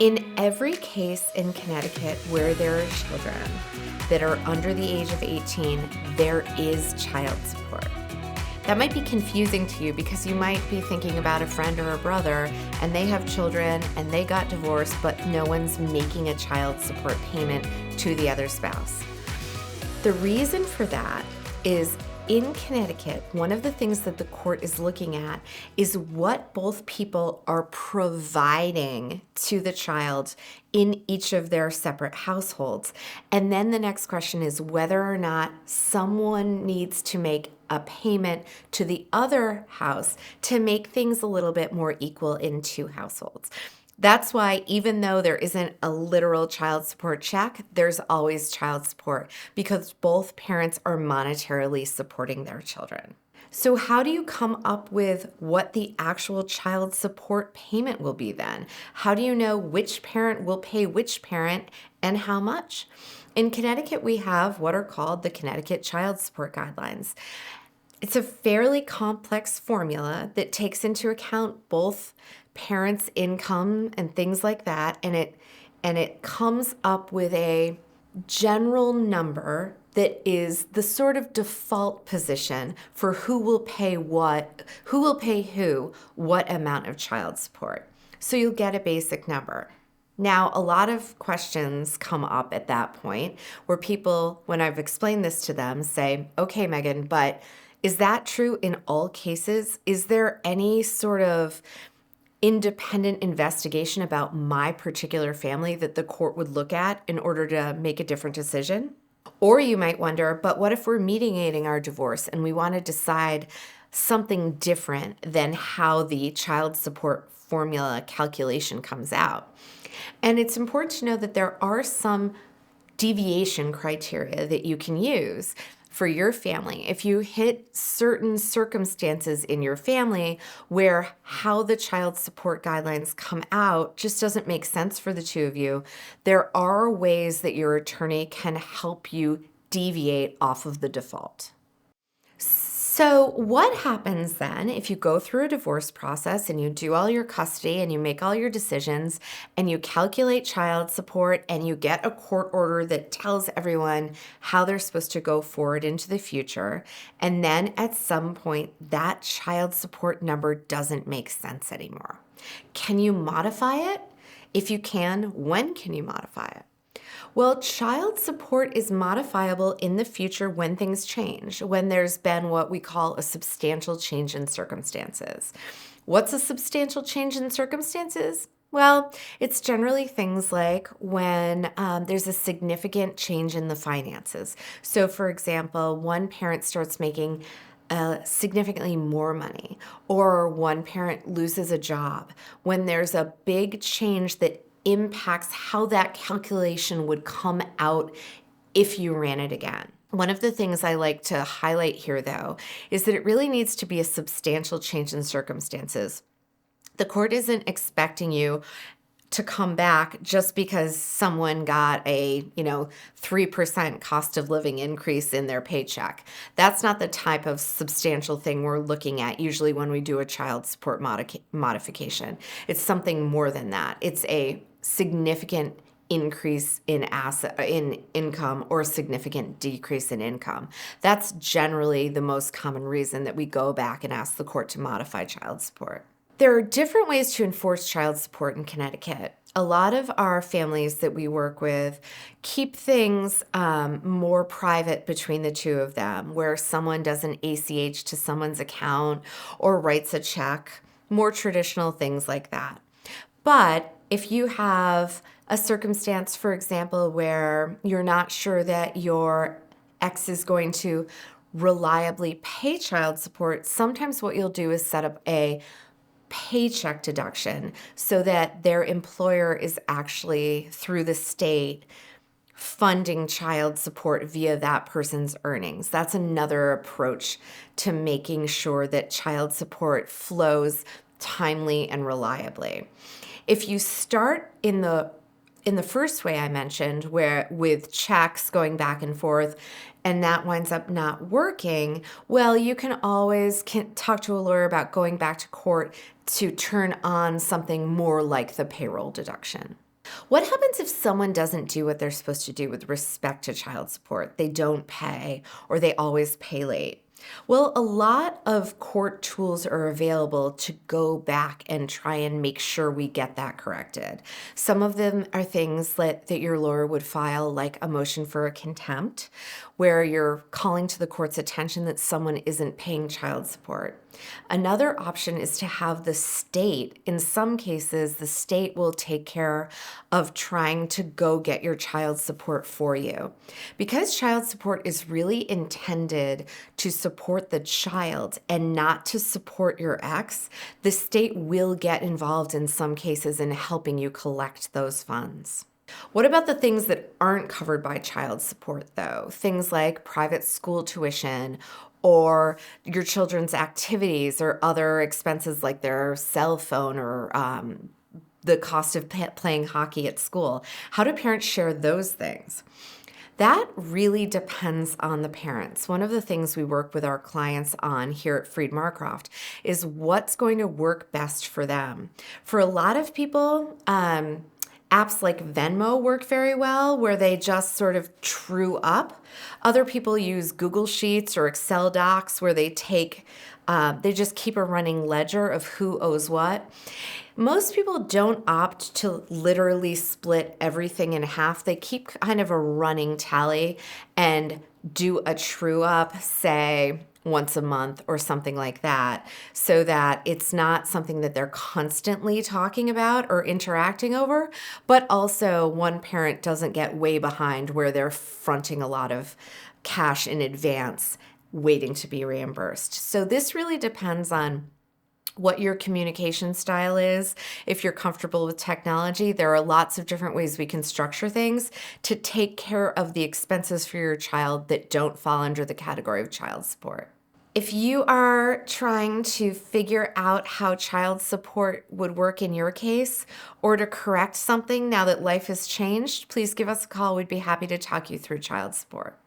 In every case in Connecticut where there are children that are under the age of 18, there is child support. That might be confusing to you because you might be thinking about a friend or a brother and they have children and they got divorced, but no one's making a child support payment to the other spouse. The reason for that is in Connecticut, one of the things that the court is looking at is what both people are providing to the child in each of their separate households. And then the next question is whether or not someone needs to make a payment to the other house to make things a little bit more equal in two households. That's why even though there isn't a literal child support check, there's always child support because both parents are monetarily supporting their children. So how do you come up with what the actual child support payment will be then? How do you know which parent will pay which parent and how much? In Connecticut, we have what are called the Connecticut Child Support Guidelines. It's a fairly complex formula that takes into account both parents' income and things like that, and it comes up with a general number that is the sort of default position for who will pay who what amount of child support. So you'll get a basic number. Now, a lot of questions come up at that point where people, when I've explained this to them, say, okay, Megan, but is that true in all cases? Is there any sort of independent investigation about my particular family that the court would look at in order to make a different decision? Or you might wonder, but what if we're mediating our divorce and we want to decide something different than how the child support formula calculation comes out? And it's important to know that there are some deviation criteria that you can use for your family. If you hit certain circumstances in your family where how the child support guidelines come out just doesn't make sense for the two of you, there are ways that your attorney can help you deviate off of the default. So what happens then if you go through a divorce process and you do all your custody and you make all your decisions and you calculate child support and you get a court order that tells everyone how they're supposed to go forward into the future, and then at some point that child support number doesn't make sense anymore? Can you modify it? If you can, when can you modify it? Well, child support is modifiable in the future when things change, when there's been what we call a substantial change in circumstances. What's a substantial change in circumstances? Well, it's generally things like when there's a significant change in the finances. So, for example, one parent starts making significantly more money, or one parent loses a job, when there's a big change that impacts how that calculation would come out if you ran it again. One of the things I like to highlight here, though, is that it really needs to be a substantial change in circumstances. The court isn't expecting you to come back just because someone got a 3% cost of living increase in their paycheck. That's not the type of substantial thing we're looking at usually when we do a child support modification. It's something more than that. It's a significant increase in income or a significant decrease in income. That's generally the most common reason that we go back and ask the court to modify child support. There are different ways to enforce child support in Connecticut. A lot of our families that we work with keep things more private between the two of them, where someone does an ACH to someone's account or writes a check, more traditional things like that. But if you have a circumstance, for example, where you're not sure that your ex is going to reliably pay child support, sometimes what you'll do is set up a paycheck deduction so that their employer is actually, through the state, funding child support via that person's earnings. That's another approach to making sure that child support flows timely and reliably. If you start in the first way I mentioned, where with checks going back and forth, and that winds up not working, well, you can always talk to a lawyer about going back to court to turn on something more like the payroll deduction. What happens if someone doesn't do what they're supposed to do with respect to child support? They don't pay or they always pay late. Well, a lot of court tools are available to go back and try and make sure we get that corrected. Some of them are things that your lawyer would file, like a motion for a contempt, where you're calling to the court's attention that someone isn't paying child support. Another option is to have the state, in some cases, the state will take care of trying to go get your child support for you. Because child support is really intended to support the child and not to support your ex, the state will get involved in some cases in helping you collect those funds. What about the things that aren't covered by child support, though? Things like private school tuition or your children's activities or other expenses like their cell phone or the cost of playing hockey at school. How do parents share those things? That really depends on the parents. One of the things we work with our clients on here at Freed Marcroft is what's going to work best for them. For a lot of people, apps like Venmo work very well, where they just sort of true up. Other people use Google Sheets or Excel docs, where they just keep a running ledger of who owes what. Most people don't opt to literally split everything in half. They keep kind of a running tally and do a true up, say, once a month or something like that, so that it's not something that they're constantly talking about or interacting over, but also one parent doesn't get way behind where they're fronting a lot of cash in advance waiting to be reimbursed. So this really depends on what your communication style is. If you're comfortable with technology, there are lots of different ways we can structure things to take care of the expenses for your child that don't fall under the category of child support. If you are trying to figure out how child support would work in your case or to correct something now that life has changed, please give us a call. We'd be happy to talk you through child support.